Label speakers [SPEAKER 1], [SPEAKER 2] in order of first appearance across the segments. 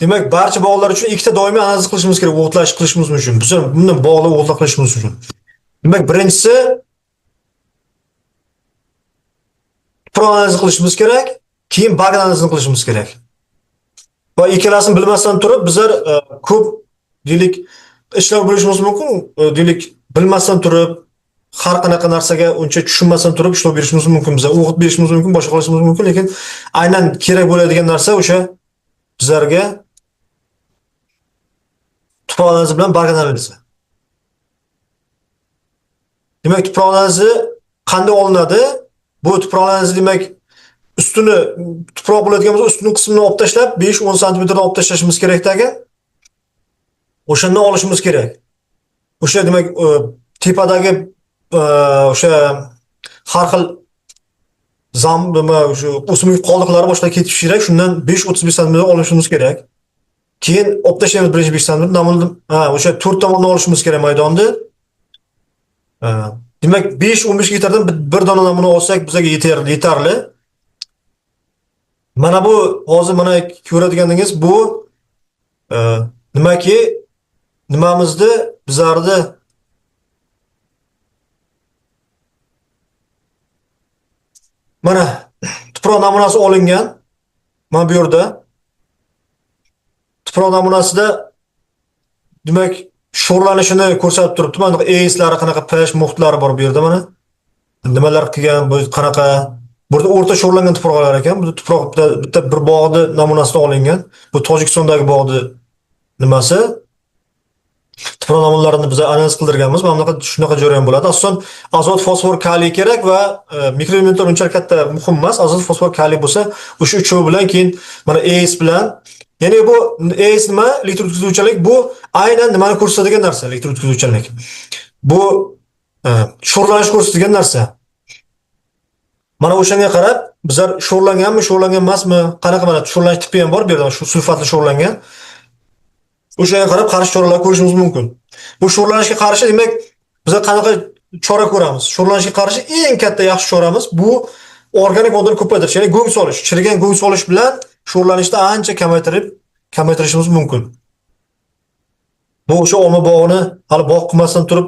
[SPEAKER 1] Demak, barcha bog'lar uchun ikkita doimiy analiz qilishimiz kerak, o'g'itlash qilishimiz uchun. Biz bundan bog'ni o'g'itlash qilishimiz uchun. Demak, birinchisi tuproq analizi qilishimiz kerak, keyin bag analizini qilishimiz kerak. Va ikkalasini bilmasdan turib, bizlar ko'p deylik ishlar bilishimiz mumkin. Deylik bilmasdan turib, har qanaqa narsaga uncha tushunmasdan turib ishlov berishimiz mumkin. Bizlar o'g'it berishimiz mumkin, boshqa qilishimiz mumkin, lekin aynan kerak bo'ladigan narsa o'sha bizlarga tuproq analizi bilan bag analizi. Demak, tuproq analizi qanday olinadi? Bu tuproq analizi demak ustini tuproq bo'ladigan bo'lsa, ustini qismini olib tashlab 5-10 santimetrdan olib tashlashimiz kerakdagi. O'shandan olishimiz kerak. O'sha demak tepadagi o'sha har xil nima o'sha o'simlik qoldiqlari boshqa ketishi kerak. Shundan 5-35 santimetr olishimiz kerak. Keyin olib tashlaymiz birinchi 5 santimetr. Namunni o'sha 4 tomondan olishimiz kerak maydonni. Demak 5-15 gektardan bir dona namuna olsak bizga yetarli. Mana bu hozir mana ko'radiganingiz bu nimaki nimamizni bizlarni mana tuproq namunasi olingan. Mana bu yerda tuproq namunasida demak sho'rlanishini ko'rsatib turibdi. Mana AISlari qanaqa pH muhtlari bor bu yerda mana. Nimalar qilgan, bu qanaqa burada o'rta sho'rlangan tuproqlar ekan. Bu tuproq bitta bir bog'ni namunasidan olingan. Bu Tojikistondagi bog'ni nimasi? Tuproq namunalarini biz analiz qildirganmiz. Mana bunaqa shunaqa jarayon bo'ladi. Asosan azot, fosfor, kaliy kerak va mikroelementlar unchalik katta muhim emas. Azot, fosfor, kaliy bo'lsa, o'sha uchovi bilan keyin mana AIS bilan. Ya'ni bu AIS nima? Elektr o'tkazuvchanlik. Bu aynan nimani ko'rsatadigan narsa, elektr o'tkazuvchanlik. Bu sho'rlanish ko'rsatadigan narsa. Mana o'shanga qarab bizlar sho'rlanganmi, sho'rlangan emasmi, qanaqa mana sho'rlanish tipi ham bor bu yerda, shu sulfatli sho'rlangan. O'shanga qarab qarshi choralar ko'rishimiz mumkin. Bu sho'rlanishga qarshi demak bizlar qanaqa chora ko'ramiz? Sho'rlanishga qarshi eng katta yaxshi choramiz bu organik modani ko'paytirish, ya'ni go'ng solish. Chirigan go'ng solish bilan sho'rlanishni ancha kamaytirishimiz mumkin. Bu o'sha olma bog'ini hali bog' qilmasdan turib,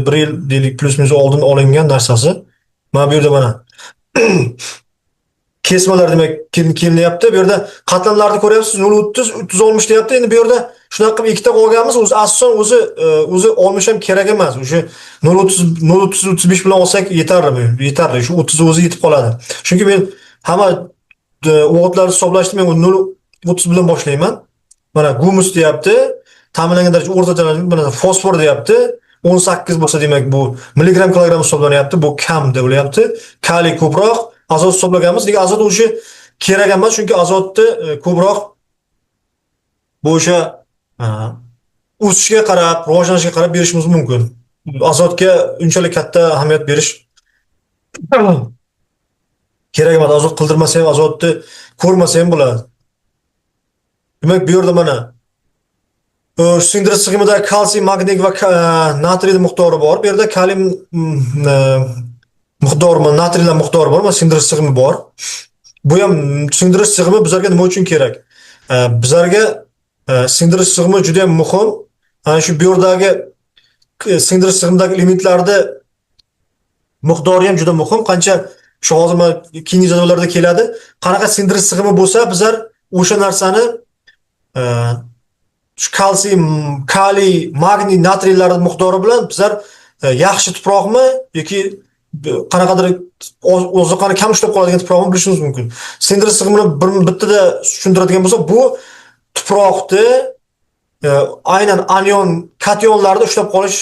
[SPEAKER 1] bir yil deylik plus minus oldin olingan narsasi. Mana bu yerda mana kesmalar demak kelinyapti. Bu yerda qatlamlarni ko'ryapsiz, 0.30, 360 deyapti. Endi bu yerda shunaqa qilib ikkita qo'yganmiz. O'zi asosan o'zi olmish ham kerak emas. O'sha 0.30 35 bilan olsak yetarli. Yetarli. Shu 30 o'zi yetib qoladi. Chunki men hamma o'g'itlarni hisoblashni men 0.30 bilan boshlayman. Mana gumus deyapti. Ta'minlangan daraja o'rtacha, mana fosfor deyapti. 18 bo'lsa demak bu milligram kilogram hisoblanyapti. Bu kam deb bo'lyapti. Kaliy ko'proq, azot hisoblaganmiz. Lekin azot o'sha kerak emas, chunki azotni ko'proq bu o'sha o'sishga qarab, rivojlanishga qarab berishimiz mumkin. Azotga unchalik katta ahamiyat berish kerak emas. Azot qildirmasa ham, azotni ko'rmasa ham bo'ladi. Demak bu yerda mana sindirish sig'imida kalsiy, magniy va natriy miqdori bor. Bu yerda kaliy miqdori, natriylar miqdori bor, mana sindirish sig'imi bor. Bu ham sindirish sig'imi bizlarga nima uchun kerak? Bizlarga sindirish sig'imi juda ham muhim. Ana shu bu yerdagi sindirish sig'imidagi elementlarni miqdori ham juda muhim. Qancha shu hozir mana keyingi jadvallarda keladi. Qanaqa sindirish sig'imi bo'lsa, bizlar o'sha narsani shu kalsiy, kaliy, magniy, natriylar miqdori bilan bizlar yaxshi tuproqmi yoki qanaqadir ozuqani kam ushlab qoladigan tuproqni bilishimiz mumkin. Sindirish sig'imini bittada tushuntiradigan bo'lsa, bu tuproqni aynan anion, kationlarni ushlab qolish,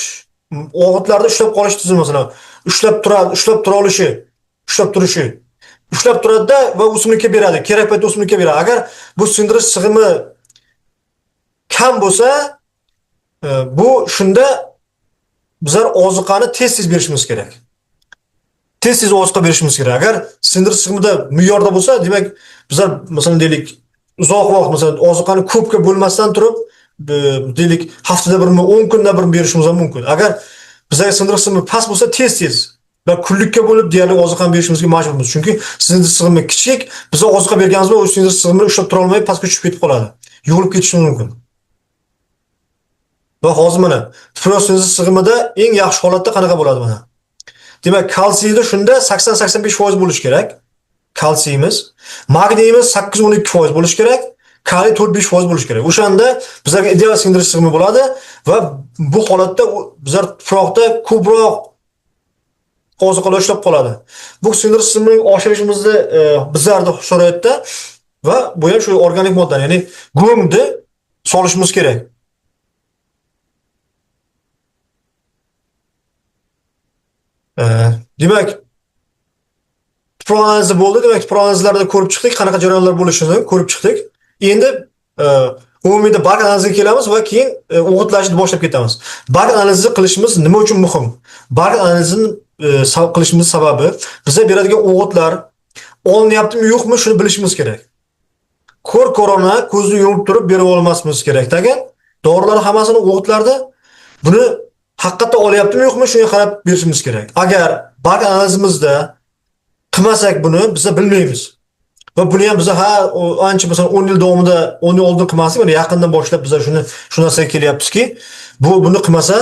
[SPEAKER 1] o'g'itlarni ushlab qolish tizimi masalan, ushlab turishi. Ushlab turadi va o'simlikka beradi. Kerak paytda o'simlikka beradi. Agar bu sindirish sig'imi kam bo'lsa, bu shunda bizlar ozuqani tez berishimiz kerak. Tez ozuqa berishimiz kerak. Agar sindirish sig'imida me'yorda bo'lsa, demak bizlar masalan deylik uzoq vaqt masalan ozuqani ko'pga bo'lmasdan turib, deylik haftada birmi, 10 kunda bir berishimiz mumkin. Agar bizlarga sindirish sig'imi past bo'lsa, tez va kunlikka bo'lib deyarli ozuqani berishimizga majburmiz. Chunki sindirish sig'imi kichik, biz ozuqa berganimizda o'z sindirish sig'imini ushlab tura olmay pastga tushib ketib qoladi. yuvilib ketishi mumkin. Va hozir mana tiprosinoz sig'imida eng yaxshi holatda qanaqa bo'ladi mana. Demak, kalsiyda shunda 80-85% bo'lish kerak. Kalsiyimiz, magniyimiz 8-12% bo'lish kerak, kaliy 4-5% bo'lish kerak. O'shanda bizlarga ideal singdirish sig'imi bo'ladi va bu holatda bizlar tuproqda ko'proq ozuqalar ushlab qoladi. Bu singdirish sig'imini oshirishimizni bizlarda sharoitda va bu ham shu organik moddani, ya'ni go'ngni solishimiz kerak. Demak, tuproq analizi bo'ldi. Demak, tuproq analizlarida ko'rib chiqdik, qanaqa jarayonlar bo'lishini ko'rib chiqdik. Endi umumiyda barg analiziga kelamiz va keyin o'g'itlashni boshlab ketamiz. Barg analizi qilishimiz nima uchun muhim? Barg analizini qilishimiz sababi bizga beradigan o'g'itlar olinyaptimi yo'qmi shuni bilishimiz kerak. Ko'r-ko'rona ko'zni yumib turib berib olmasimiz kerak. Degan dorilar hammasini o'g'itlarda buni haqiqatda olyaptimi yo'qmi shunga qarab berishimiz kerak. Agar barg analizimizda qilmasak buni biz bilmaymiz. Va buni ham biz ancha masalan 10 yil davomida 10 yil oldin qilmasak, mana yaqindan boshlab biz shu narsaga kelyapmizki, buni qilmasa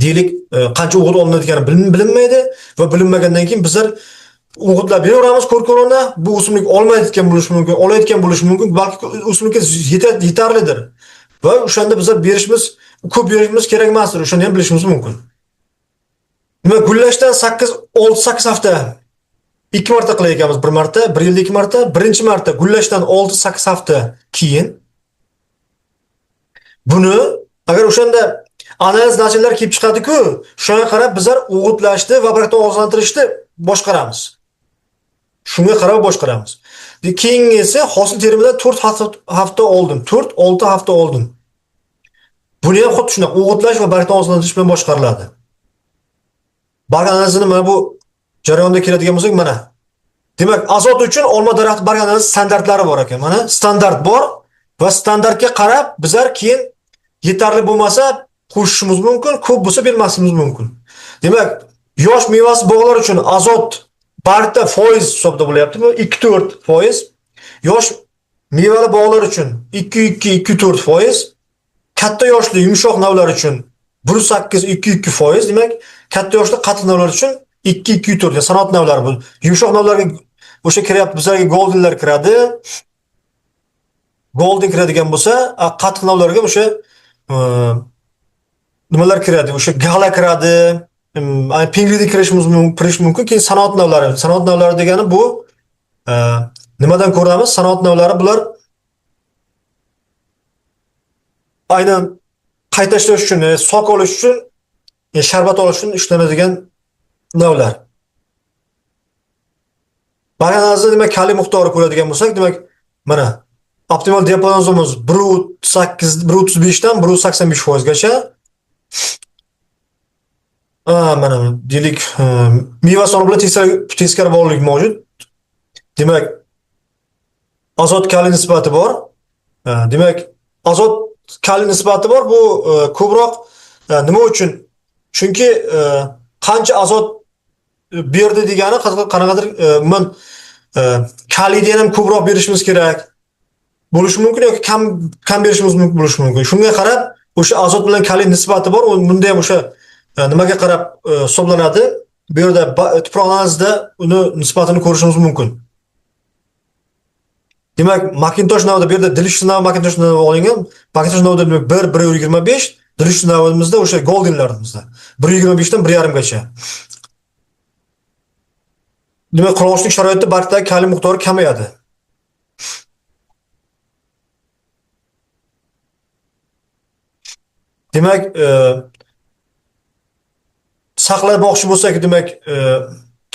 [SPEAKER 1] deylik qancha o'g'it olinadiganini bilinmaydi va bilinmagandan keyin bizlar o'g'itlar beraveramiz ko'r-ko'rona, bu o'simlik olmayotgan bo'lishi mumkin, olayotgan bo'lishi mumkin, balki o'simlikka yetarlidir. Va o'shanda bizlar ko'p berishimiz kerak emasdir, o'shani ham bilishimiz mumkin. Nima gullashdan 6-8 hafta 2 marta qilar ekanmiz, bir marta, 1 yilda 2 marta, birinchi marta gullashdan 6-8 hafta keyin buni agar o'shanda analiz natijalari kelib chiqadi-ku, shunga qarab bizlar o'g'itlashni va barakdan oziqlantirishni boshqaramiz. Shunga qarab boshqaramiz. Keyingisi hosil terimidan 4 hafta oldin, 4-6 hafta oldin. Buni ham xuddi shunday o'g'itlash va barakdan oziqlantirish bilan boshqariladi. Barg analizini mana bu jarayonda keladigan bo'lsak, mana. Demak, azot uchun olma daraxti barg analizi standartlari bor ekan. Mana standart bor va standartga qarab bizlar keyin yetarli bo'lmasa qo'shishimiz mumkin, ko'p bo'lsa bermasimiz mumkin. Demak, yosh mevasi bog'lar uchun azot bargda foiz hisobda bo'lyapti, bu 2-4%. Yosh mevali bog'lar uchun 2-2-2-4%. Katta yoshli yumshoq navlar uchun 1.8-2-2%. Demak, katta yoshli qattiq navlar uchun 2-2-4, sanoat navlari bu. Yumshoq navlarga o'sha kiryapti, bizlarga goldenlar kiradi. Golden kiradigan bo'lsa, qattiq navlarga o'sha nimalar kiradi? O'sha gala kiradi. Pingridi kirish mumkin. Keyin sanoat navlari. Sanoat navlari degani bu nimadan ko'ramiz? Sanoat navlari bular aynan qayta ishlash uchun, sok olish uchun, sharbat olish uchun ishlanadigan navlar. Barg analizida demak kaliy miqdori ko'radigan bo'lsak, demak mana optimal diapazonimiz 1.35 dan 1.85% gacha. Mana deylik meva soni bilan teskari bog'liq mavjud. Demak, azot kaliy nisbati bor. Demak, azot kaliy nisbati bor. Bu ko'proq nima uchun? Chunki qancha azot berdi degani qanaqadir men kaliydan ham ko'proq berishimiz kerak bo'lishi mumkin yoki kam berishimiz mumkin bo'lishi mumkin. Shunga qarab o'sha azot bilan kaliy nisbati bor. Bunda ham o'sha nimaga qarab hisoblanadi? Bu yerda tuproq analizida uni nisbatini ko'rishimiz mumkin. Demak, Macintosh navida bu yerda Delicious nav Macintosh nav olingan. Macintosh navida 1.25, Delicious navimizda o'sha goldenlarimizda 1.25 dan 1.5 gacha. Demak, quruqchilik sharoitida bargdagi kaliy miqdori kamayadi. Demak, saqlab boqishchi bo'lsak, demak,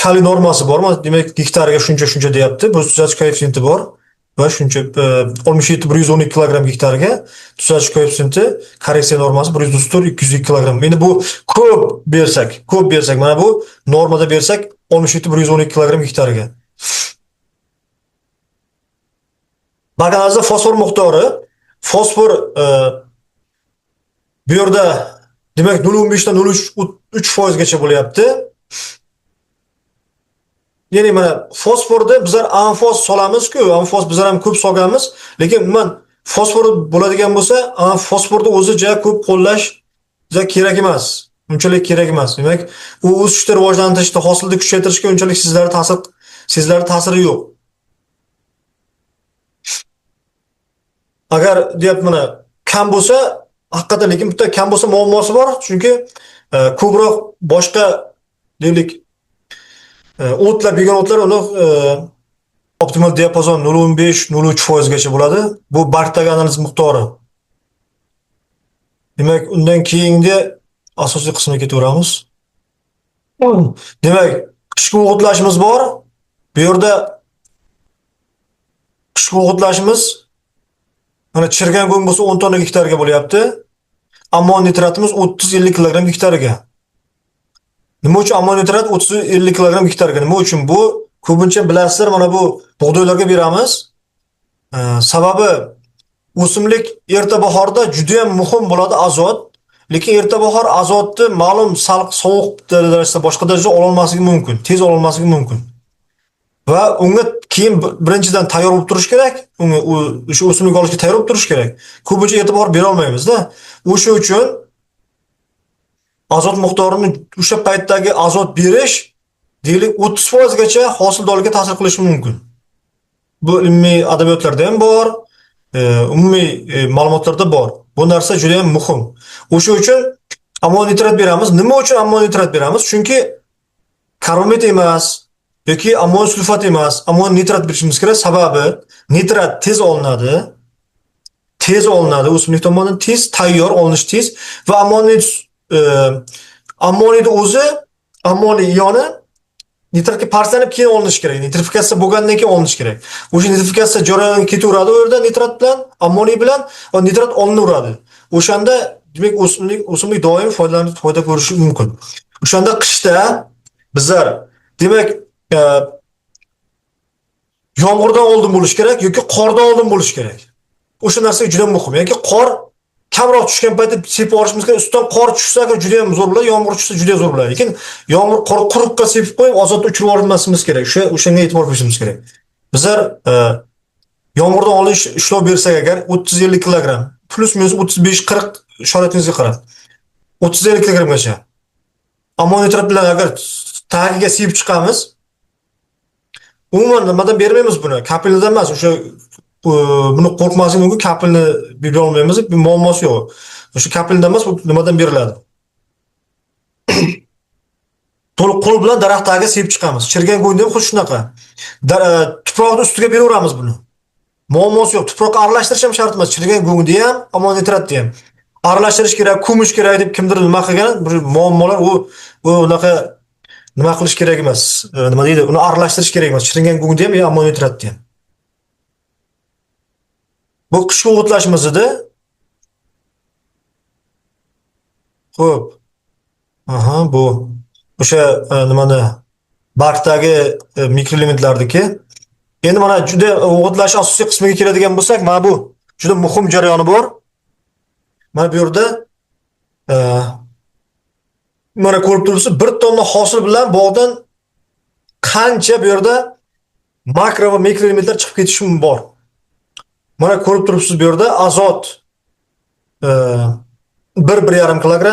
[SPEAKER 1] kaliy normasi bormi? Demak, gektariga shuncha deyapti. Bu tuzatish koeffitsiyenti bor va shuncha 67-112 kg gektariga tuzatish koeffitsiyenti, korreksiya normasi 134-202 kg. Endi bu ko'p bersak, mana bu normada bersak 67-112 kg gektariga. Barg analizida fosfor miqdori, fosfor bu yerda demak 0.15 dan 0.3% gacha bo'lyapti. Ya'ni mana fosforda bizlar amfos solamiz-ku, amfos bizlar ham ko'p solganmiz, lekin umuman Fosfor bo'ladigan bo'lsa, fosforni o'zi juda ko'p qo'llash juda kerak emas. Unchalik kerak emas. Demak, u o'sishni rivojlantirishda, hosilni kuchaytirishga unchalik sizlarda ta'siri yo'q. Agar deyapman, kam bo'lsa, haqiqatan lekin bitta kam bo'lsa muammosi bor, chunki ko'proq boshqa deylik o'tlar, begon o'tlar uni optimal diapazon 0,15-0,3% gacha bo'ladi. Bu bargdagi analiz miqdori. Demak, undan keyingi asosiy qismiga ketaveramiz. Demak, qishki o'g'itlashimiz bor. Bu yerda qishki o'g'itlashimiz mana chirgan go'ng bo'lsa 10 tonna gektarga bo'lyapti. Ammon nitratimiz 30-50 kg gektarga. Nima uchun ammon nitrat 30-50 kg gektarga? Nima uchun bu? Ko'pincha bilasizlar, mana bu bug'doylarga beramiz. Sababi o'simlik erta bahorda juda ham muhim bo'ladi azot. Lekin erta bahor azotni ma'lum sovuq darajada, boshqa darajada ola olmasligi mumkin, tez ola olmasligi mumkin. Va unga keyin birinchidan tayyor bo'lib turish kerak. Unga o'sha o'simlik olishga tayyor bo'lib turish kerak. Ko'pincha erta bahor bera olmaymiz-da. O'sha uchun azot miqdorini o'sha paytdagi azot berish deylik 30% gacha hosildorlikka ta'sir qilishi mumkin. Bu ilmiy adabiyotlarda ham bor, umumiy ma'lumotlarda bor. Bu narsa juda ham muhim. O'sha uchun ammon nitrat beramiz. Nima uchun ammon nitrat beramiz? Chunki karbamid emas yoki ammon sulfat emas, ammon nitrat berishimiz kerak. Sababi nitrat tez olinadi. Tez olinadi, o'simlik tomonidan tez tayyor olinish tez va ammoniyni o'zi, ammoniy ioni nitratga parchalanib keyin olinish kerak. Nitrifikatsiya bo'lgandan keyin olinish kerak. O'sha nitrifikatsiya jarayoniga ketaveradi u yerda nitrat bilan, ammoniy bilan va nitrat olinaveradi. O'shanda demak o'simlik doim foyda ko'rishi mumkin. O'shanda qishda bizlar demak yomg'irdan oldin bo'lish kerak yoki qordan oldin bo'lish kerak. O'sha narsa juda muhim. Yoki qor kamroq tushgan paytda sepib olishimiz kerak. Ustidan qor tushsa juda ham zo'r bo'ladi, yomg'ir tushsa juda zo'r bo'ladi. Lekin yomg'ir qor quruqqa sepib qo'yib, azotni o'chirib yubormasimiz kerak. O'shanga e'tibor berishimiz kerak. Bizlar yomg'irdan oldin ishlov bersak agar 30-50 kg, plus minus 35-40 sharoitingizga qarab 30-50 kg gacha. Ammon nitrat bilan agar tagiga sepib chiqamiz, umuman nimadan bermaymiz buni? Kapilnidan emas, o'sha buni qo'rqmaslik mumkin, kapilni bera olmaymiz, bir muammosi yo'q. O'sha kapilnidan emas, bu nimadan beriladi? To'liq qo'l bilan daraxt tagiga sepib chiqamiz. Chirgan go'ngda ham xuddi shunaqa. Tuproqning ustiga beraveramiz buni. Muammosi yo'q. Tuproqqa aralashtirish ham shart emas. Chirgan go'ngda ham, ammon nitratni ham. Aralashtirish kerak, ko'mish kerak deb kimdir nima qilgan, bir muammolar u unaqa nima qilish kerak emas. Nima deydi? Uni aralashtirish kerak emas. Chirgan go'ngda ham, ammon nitratni ham. Bu qishki o'g'itlashimiz edi. Xo'p. Bu o'sha nimani bargdagi mikroelementlarniki. Endi mana juda o'g'itlash asosiy qismiga keladigan bo'lsak, mana bu juda muhim jarayoni bor. Mana bu yerda mana ko'rib turibsiz, 1 tonna hosil bilan bog'dan qancha bu yerda makro va mikroelementlar chiqib ketishi bor. Mana ko'rib turibsiz, bu yerda azot 1-1,5 kg,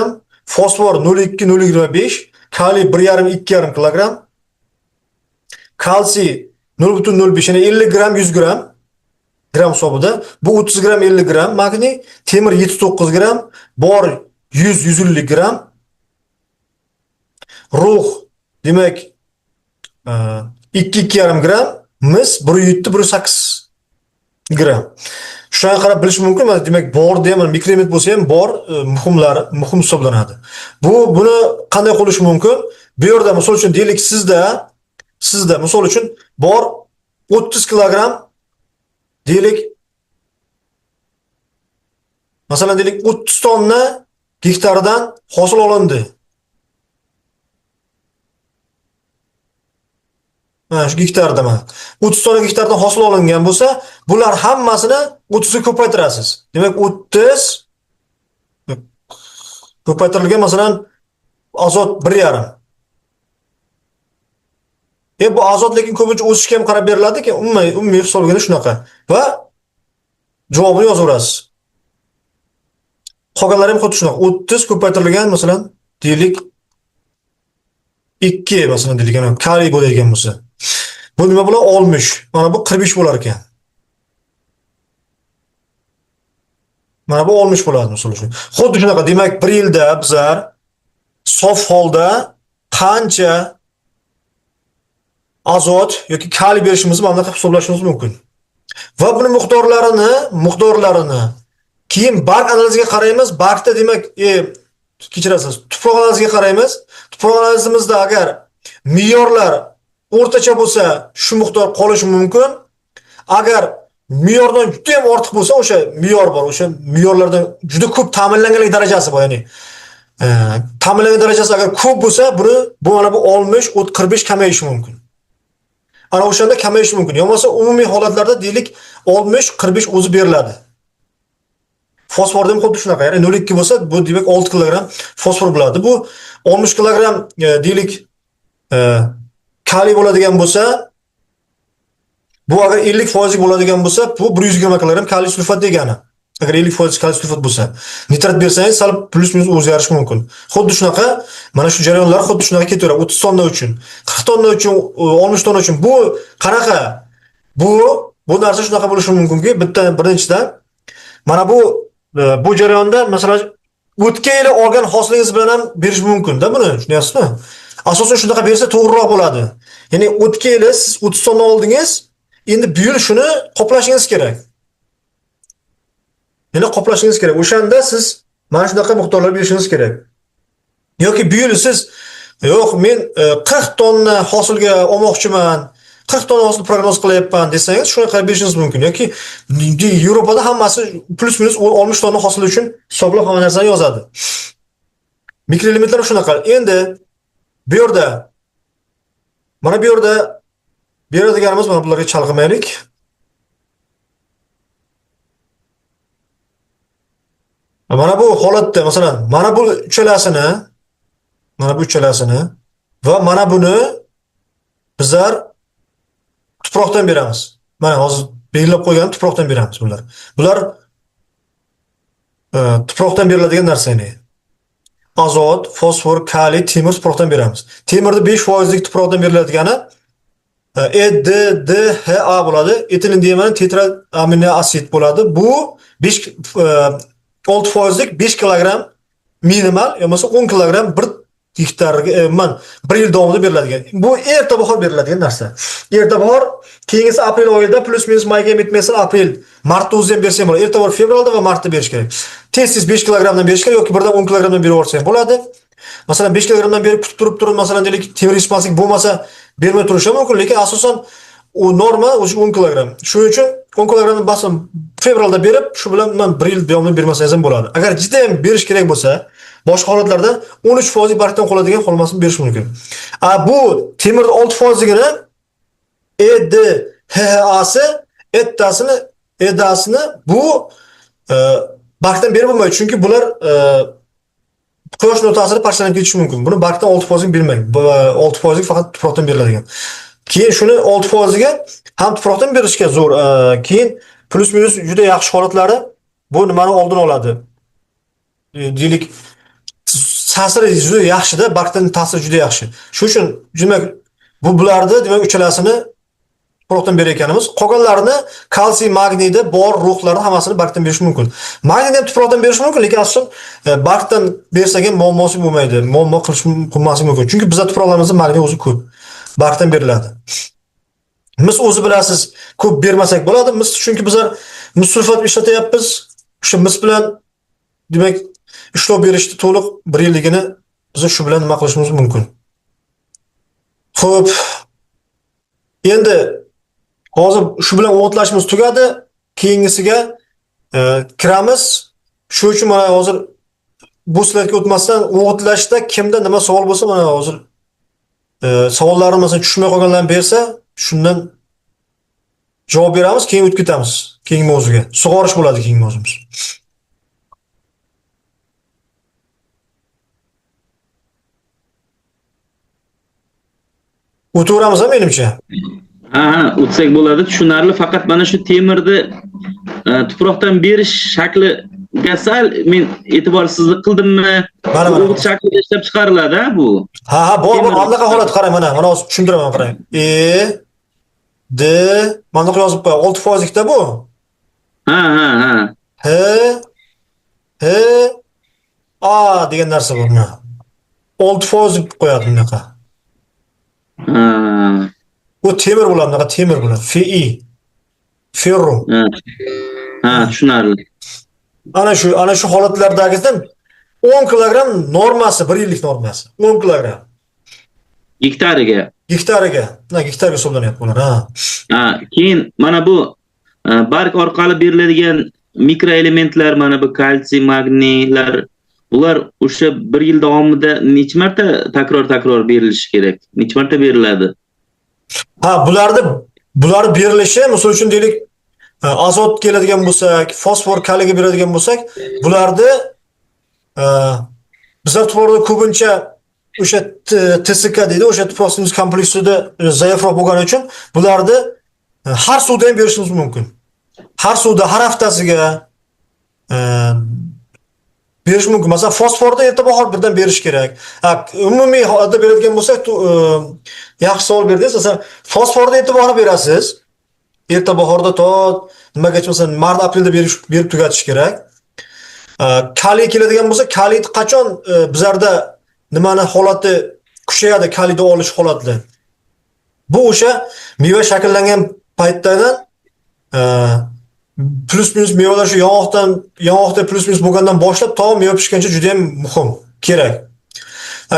[SPEAKER 1] fosfor 0,2-0,25, kaliy 1,5-2,5 kg, kalsiy 0,05, ya'ni 50 gram 100 gram hisobida, bu 30 gram 50 gram, magniy, temir 79 gram, bor 100-150 gram, ruh demak 2-2,5 gram, mis 1,7-1,8 gram. Shunga qarab bilish mumkin. Demak, bor deyman, mikroelement bo'lsa ham bor muhim hisoblanadi. Buni qanday qilish mumkin? Bu yerda misol uchun deylik sizda misol uchun bor 30 kilogram deylik. Masalan deylik 30 tonna gektardan hosil olindi. Shu gektarda 30 tonna gektardan hosil olingan bo'lsa, bular hammasini 30 ga ko'paytirasiz. Demak, 30 ko'paytirilgan masalan azot 1,5. Bu azot lekin ko'pincha o'sishga ham qarab beriladi-ki, umumiy hisoblangan shunaqa. Va Javobini yozaverasiz. Qolganlari ham xuddi shunaqa. 30 ko'paytirilgan masalan deylik 2 masalan deylik ana kaliy bo'ladigan bo'lsa. Bu nima bo'ladi? 60. Mana bu 45 bo'lar ekan. Mana bu 60 bo'ladi misol uchun. Xuddi shunaqa. Demak, 1 yilda bizlar sof holda qancha azot yoki kaliy berishimizni mana bunaqa hisoblashimiz mumkin. Va buni miqdorlarini keyin barg analiziga qaraymiz. Bargda demak, kechirasiz. Tuproq analiziga qaraymiz. Tuproq analizimizda agar me'yorlar o'rtacha bo'lsa, shu miqdor qolishi mumkin. Agar me'yordan juda ham ortiq bo'lsa, o'sha me'yor bor. O'sha me'yorlardan juda ko'p ta'minlanganlik darajasi bor, ya'ni ta'minlangan darajasi agar ko'p bo'lsa, bu mana bu 60, 45 kamayishi mumkin. Ana o'shanda kamayishi mumkin. Yo'qsa umumiy holatlarda deylik 60, 45 o'zi beriladi. Fosforda ham xuddi shunaqa. Ya'ni 0,2 bo'lsa, bu demak 6 kilogram fosfor bo'ladi. Bu 60 kilogram deylik kaliy bo'ladigan bo'lsa, bu agar 50% bo'ladigan bo'lsa, bu 120 kilogram kaliy sulfat degani. Agar 50% kaliy sulfat bo'lsa, nitrat bersangiz sal plus minus o'zgarishi mumkin. Xuddi shunaqa, mana shu jarayonlar xuddi shunaqa ketaveradi. 30 tonna uchun, 40 tonna uchun, 60 tonna uchun bu qanaqa? Bu narsa shunaqa bo'lishi mumkinki, birinchidan mana bu jarayonda masalan o'tgan yili olgan hosilingiz bilan ham berish mumkin-da buni, tushunyapsizmi? Asosan shunaqa bersa to'g'riroq bo'ladi. Ya'ni o'tgan yili siz 30 tonna oldingiz, endi bu yil shuni qoplashingiz kerak. Yana qoplashingiz kerak. O'shanda siz mana shunaqa miqdorlar berishingiz kerak. Yoki bu yil siz yo'q, men 40 tonna hosilga olmoqchiman, 40 tonna hosil prognoz qilyapman desangiz, shunaqa berishingiz mumkin. Yoki Yevropada hammasi plus minus 60 tonna hosil uchun hisoblab hamma narsani yozadi. Mikroelementlar shunaqa. Endi bu yerda mana bu yerda beradiganimiz mana bularga chalg'imaylik. Mana bu holatda masalan mana bu uchalasini va mana buni bizlar tuproqdan beramiz. Mana hozir belgilab qo'ygan tuproqdan beramiz bular. Bular tuproqdan beriladigan narsa edi. Azot, fosfor, kaliy, temir tuproqdan beramiz. Temirni 5% lik tuproqdan beriladigani EDDHA bo'ladi. Etilin diamin tetraamino asid bo'ladi. Bu 6% lik 5 kilogram minimal, yo'qsa 10 kilogram 1 gektarga 1 yil davomida beriladigan. Bu erta bahor beriladigan narsa. Erta bahor, keyingisi aprel oyida plus minus mayga yetmasa aprel, martda o'zi ham bersa ham bo'ladi. Erta bahor fevralda va martda berish kerak. Tez 5 kilogramdan berish kerak yoki birdan 10 kilogramdan berib yuborsa ham bo'ladi. Masalan 5 kilogramdan berib kutib turib, masalan deylik temir yetishmaslik bo'lmasa bermay turishi mumkin, lekin asosan u norma o'sha 10 kilogram. Shuning uchun 10 kilogramdan basam fevralda berib, shu bilan men 1 yil davomida bermasangiz ham bo'ladi. Agar juda ham berish kerak bo'lsa, boshqa holatlarda 13% bargdan qoladigan qolmasini berish mumkin. Bu temir 6% gini EDHAsi, EDAsini bu bargdan berib bo'lmaydi, chunki bular quyosh nur ta'sirida parchalanib ketishi mumkin. Buni bargdan 6% bermang. 6% faqat tuproqdan beriladigan. Keyin shuni 6% ga ham tuproqdan berishga zo'r. Keyin plus minus juda yaxshi holatlari bu nimani oldini oladi. Deylik ta'siri juda yaxshi-da, bargdan ta'siri juda yaxshi. Shuning uchun demak bularni demak uchalasini tuproqdan berayotganimiz. Qolganlarini kalsiy, magniyda bor ruhlarni hammasini bargdan berish mumkin. Magniyni ham tuproqdan berish mumkin, lekin asosan bargdan bersak ham muammosi bo'lmaydi. Muammo qilmasligi mumkin. Chunki bizda tuproqlarimizda magniy o'zi ko'p. Bargdan beriladi. Mis o'zi bilasiz, ko'p bermasak bo'ladi. Mis chunki bizlar mis sulfat ishlatyapmiz. O'sha mis bilan demak ishlov berishni to'liq 1 yilligini biz shu bilan nima qilishimiz mumkin. Xo'p. Endi hozir shu bilan o'g'itlashimiz tugadi. Keyingisiga kiramiz. Shu uchun mana hozir bu slaydga o'tmasdan o'g'itlashda kimda nima savol bo'lsa mana hozir savollarini mesela tushunmay qolganlarni bersa, shundan javob beramiz, keyin o'tib ketamiz keyingi mavzuga. Sug'orish bo'ladi keyingi mavzumiz. O'tiraveramiz menimcha.
[SPEAKER 2] Ha, o'tsak bo'ladi, tushunarli. Faqat mana shu temirni tuproqdan berish shakliga sal men e'tiborsizlik qildimmi?
[SPEAKER 1] Mana mana.
[SPEAKER 2] O'g'it shaklida ishlab chiqariladi bu.
[SPEAKER 1] Ha, bor
[SPEAKER 2] Temir.
[SPEAKER 1] anaqa holat qarang mana. Mana hozir tushuntiraman qarang. D mana yozib qo'y. 6% da bu.
[SPEAKER 2] Ha.
[SPEAKER 1] H H A degan narsa bor mana. 6% qo'yadi bunaqa.
[SPEAKER 2] Ha.
[SPEAKER 1] Bu temir bo'ladi, bunaqa temir bo'ladi. Fi. Ferro.
[SPEAKER 2] Ha, tushunarli.
[SPEAKER 1] Ana shu holatlardagidan 10 kilogram normasi, 1 yillik normasi. 10 kilogram.
[SPEAKER 2] Gektariga.
[SPEAKER 1] Gektariga. Gektarga hisoblanyapti bular, ha.
[SPEAKER 2] Ha, keyin mana bu barg orqali beriladigan mikroelementlar, mana bu kalsiy, magniylar, bular o'sha 1 yil davomida necha marta takror berilishi kerak? Necha marta beriladi?
[SPEAKER 1] Ha, bularni berilishi, misol uchun deylik, azot keladigan bo'lsak, fosfor, kaliga beradigan bo'lsak, bularni bizlar tuproqda ko'pincha o'sha TSK deydi, o'sha tuproq semiz kompleksida zaifroq bo'lgani uchun bularni har suvda ham berishimiz mumkin. Har suvda, har haftasiga berish mumkin. Masalan, fosforda erta bahor birdan berish kerak. Umumiy holatda beradigan bo'lsak, yaxshi savol berdingiz. Masalan, fosforda erta bahor berasiz. Erta bahorda to nimagacha, masalan, mart aprelda berib tugatish kerak. Kaliy keladigan bo'lsa, kaliyni qachon bizlarda nimani holati kuchayadi, kaliyni olish holati. Bu o'sha meva shakllangan paytdan plus minus mevalar shu yong'oqda plus minus bo'lgandan boshlab to meva pishgancha juda ham muhim, kerak.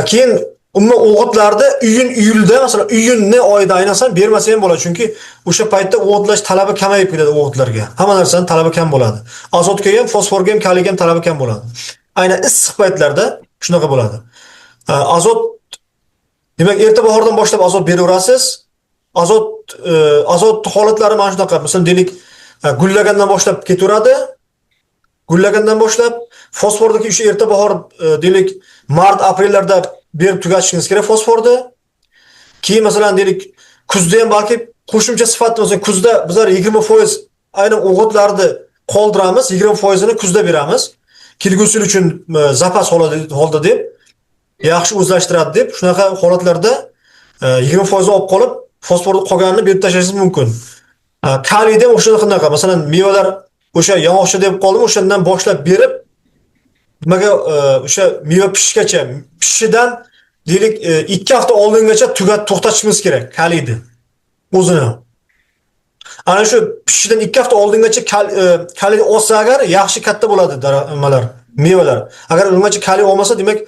[SPEAKER 1] Keyin umuman o'g'itlarda iyulda, masalan, iyunni oyida aynasan bermasa ham bo'ladi, chunki o'sha paytda o'g'itlash talabi kamayib ketadi o'g'itlarga. Hamma narsaning talabi kam bo'ladi. Azotga ham, fosforga ham, kaliyga ham talabi kam bo'ladi. Aynan issiq paytlarda shunaqa bo'ladi. Azot, demak, erta bahordan boshlab azot beraverasiz. Azot holatlari mana shunaqa. Masalan, deylik, gullagandan boshlab ketaveradi. Gullagandan boshlab fosfordagi o'sha erta bahor, deylik, mart aprellarda berib tugatishingiz kerak fosforni. Keyin masalan deylik, kuzda ham balki qo'shimcha sifatida, masalan, kuzda bizlar 20% aynan o'g'itlarni qoldiramiz, 20%ni kuzda beramiz. Kelgusi yil uchun zapas holda deb, yaxshi o'zlashtiradi deb, shunaqa holatlarda 20% olib qolib, fosforni qolganini berib tashlashingiz mumkin. Kaliyda ham o'shanaqa, masalan, mevalar o'sha yong'oqcha deb qoldim, o'shandan boshlab berib, nimaga o'sha meva pishishgacha, pishishidan deylik 2 hafta oldingacha to'xtatishimiz kerak kaliyni o'zini. Ana shu pishishidan 2 hafta oldingacha kaliy olsa agar yaxshi katta bo'ladi nimalar, mevalar. Agar ungacha kaliy olmasa, demak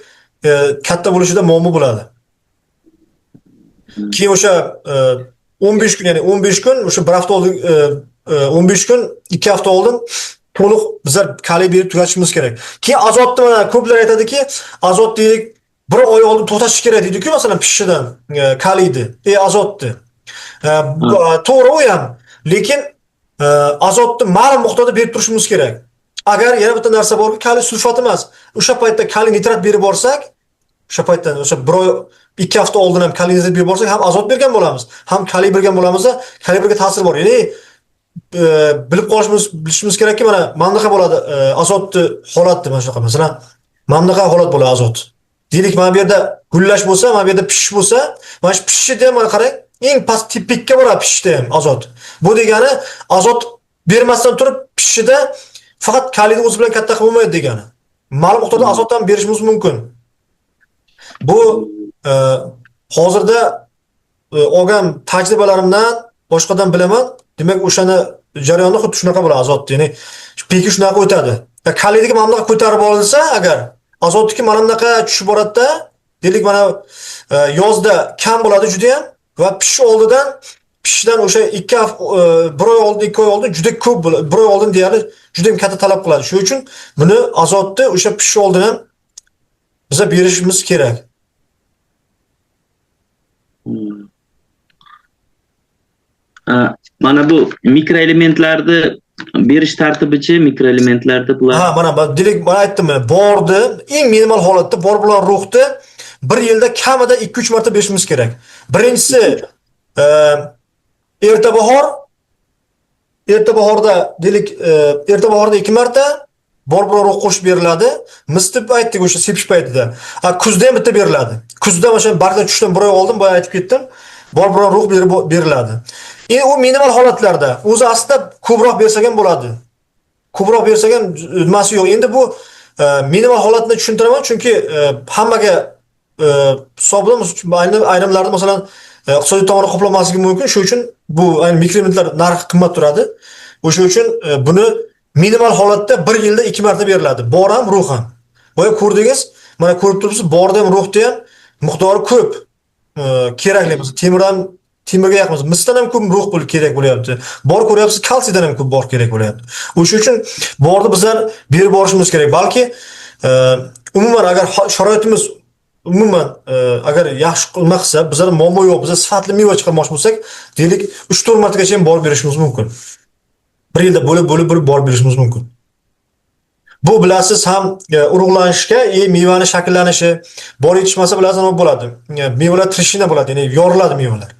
[SPEAKER 1] katta bo'lishida muammo bo'ladi. Keyin o'sha 15 kun, ya'ni 15 kun, o'sha 1 hafta oldin 15 kun, 2 hafta oldin to'liq bizlar kaliy berib tugatishimiz kerak. Keyin azotni mana ko'plar aytadiki, azot deylik 1 oy oldin to'xtatish kerak deydi-ku, masalan, pishishidan kaliyni, azotni. To'g'ri u ham, lekin azotni ma'lum miqdorda berib turishimiz kerak. Agar yana bitta narsa borki, kaliy sulfat emas. O'sha paytda kaliy nitrat berib borsak, o'sha paytdan o'sha 1 oy 2 hafta oldin ham kaliy nitrat berib borsak, ham azot bergan bo'lamiz, ham kaliy bergan bo'lamiz, kalibrga ta'sir bor. Ya'ni bilib bilishimiz kerakki, mana bunaqa bo'ladi azotni holati, mana shunaqa. Masalan, mana bunaqa holat bo'ladi azot. Deylik, mana bu yerda gullash bo'lsa, mana bu yerda pishish bo'lsa, mana shu pishishda ham mana qarang, eng past pikka boradi pishishda ham azot. Bu degani azot bermasdan turib pishishda faqat kaliyni o'zi bilan katta qilib bo'lmaydi degani. Ma'lum miqdorda azotdan berishimiz mumkin. Bu hozirda olgan tajribalarimdan, boshqadan bilaman. Demak, o'shani jarayonni xuddi shunaqa bo'ladi azot. Ya'ni peki shunaqa o'tadi. Kaliyni mana bunaqa ko'tarib olinsa, agar azotniki mana bunaqa tushib boradi-da, deylik, mana yozda kam bo'ladi juda ham va pishishidan o'sha 2 hafta 1 oy oldin, 2 oy oldin juda ko'p bo'ladi. 1 oy oldin deyarli juda ham katta talab qiladi. Shuning uchun buni azotni o'sha pishish oldin ham biza berishimiz kerak.
[SPEAKER 2] Mana bu mikroelementlarni berish tartibichi, mikroelementlarda bular.
[SPEAKER 1] Ha, mana deylik, mana aytdim, borni eng minimal holatda bor bilan ruhni 1 yilda kamida 2-3 marta berishimiz kerak. Birinchisi erta bahorda deylik, erta bahorda 2 marta bor biror ruh qo'shib beriladi. Mistib aytdik o'sha sepish paytida. Kuzda ham bitta beriladi. Kuzda o'sha barglar tushdan bir oy oldin boya aytib ketdim. Bor biror ruh beriladi. Endi u minimal holatlarda o'zi aslida ko'proq bersak ham bo'ladi. Ko'proq bersak ham nimasi yo'q. Endi bu minimal holatni tushuntiraman, chunki hammaga hisoblaymiz. Ayrimlarda masalan iqtisodiy tomoni qoplamasligi mumkin. Shuning uchun bu ayni mikroelementlar narxi qimmat turadi. O'sha uchun buni minimal holatda 1 yilda 2 marta beriladi. Bor ham, ruh ham. Boya ko'rdingiz, mana ko'rib turibsiz, borda ham, ruhda ham miqdori ko'p. Kerakli bo'lsa, temirga yaqin, misdan ham ko'p ruh kerak bo'lyapti. Bor ko'ryapsiz, kalsiydan ham ko'p bor kerak bo'lyapti. O'sha uchun borni bizlar berib borishimiz kerak. Balki umuman agar sharoitimiz umuman agar yaxshi qilma qilsa, bizlar muammo yo'q, bizlar sifatli meva chiqarmoqchi bo'lsak, deylik 3-4 martagacha ham bor berishimiz mumkin. 1 yilda bo'lib bor berishimiz mumkin. Bu bilasiz ham urug'lanishga, mevani shakllanishi, bor yetishmasa bilasiz nima bo'ladi? Mevalar trishina bo'ladi, ya'ni yoriladi mevalar.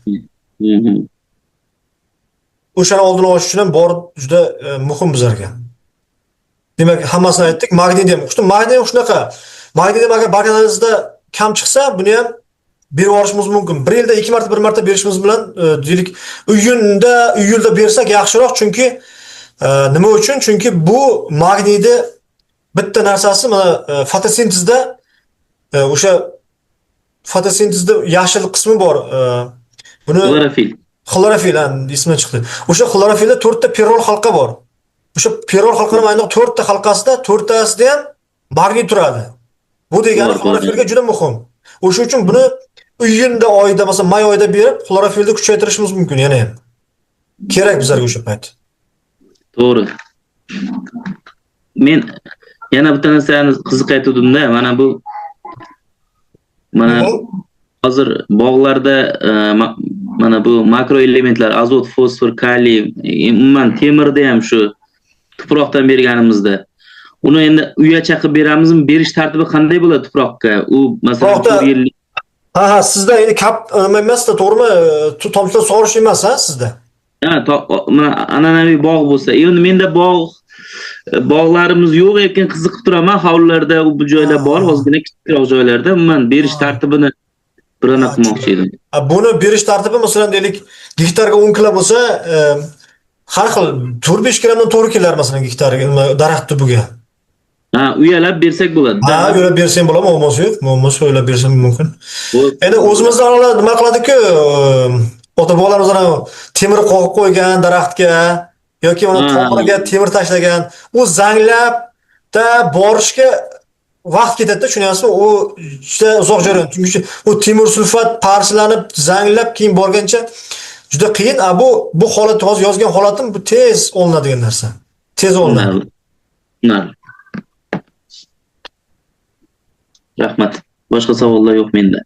[SPEAKER 1] O'shani oldini olish uchun ham bor juda muhim bizlarga. Demak, hammasini aytdik. Magniy ham o'qishdim. Magniy shunaqa. Magniy agar barganingizda kam chiqsa, buni ham berib yuborishimiz mumkin. 1 yilda 2 marta, 1 marta berishimiz bilan deylik, iyulda bersak yaxshiroq, chunki nima uchun? Chunki bu magniyni bitta narsasi mana fotosintezda o'sha fotosintezda yashil qismi bor. Buni xlorofil ismi chiqdi. O'sha xlorofilda 4 ta perol halqa bor. O'sha perol halqaning ayniq 4 ta halqasida 4 tasida ham magniy turadi. Bu degani xlorofilga juda muhim. O'sha uchun buni iyunda oyida, masalan may oyida berib, xlorofilni kuchaytirishimiz mumkin yana ham. Kerak bizlarga o'sha payt.
[SPEAKER 2] To'g'ri. Men yana bitta narsani qiziq aytuvdim-da, mana hozir bog'larda mana bu makroelementlar azot, fosfor, kaliy, umuman temirda ham shu tuproqdan berganimizda uni endi uyacha qilib beramizmi? Berish tartibi qanday bo'ladi tuproqqa? U masalan 4 yillik.
[SPEAKER 1] Ha, sizda endi kap nima emas-da, to'g'rimi? Tomchilar sug'orish emas, ha, sizda.
[SPEAKER 2] Ha, mana an'anaviy bog' bo'lsa, endi menda bog'larimiz yo'q, lekin qiziqib turaman, hovlilarda bu joylar bor, ozgina kichikroq joylarda umuman berish tartibini birana qilmoqchi edim.
[SPEAKER 1] Buni berish tartibi masalan deylik, gektarga 10 kilo bo'lsa, har xil 4-5 gramdan to'g'ri kelar masalan gektarga daraxt tubiga.
[SPEAKER 2] Ha, uyalab bersak bo'ladi.
[SPEAKER 1] Ha, uyalab bersang bo'ladi, muammosi yo'q. Muammosi uyalab bersam mumkin. Endi o'zimizdan nima qiladi-ku, ota-bobolarimiz temir qo'yib qo'ygan daraxtga yoki mana tomiriga temir tashlagan, u zanglabda borishga vaqt ketadi-da, tushunyapsizmi? U juda uzoq jarayon. Chunki u temir sulfat parchalanib, zanglab keyin borgancha juda qiyin. Bu holat hozir yozgan holatim bu tez olinadigan narsa. Tez olinadi.
[SPEAKER 2] Rahmat. Boshqa savollar yo'q menda.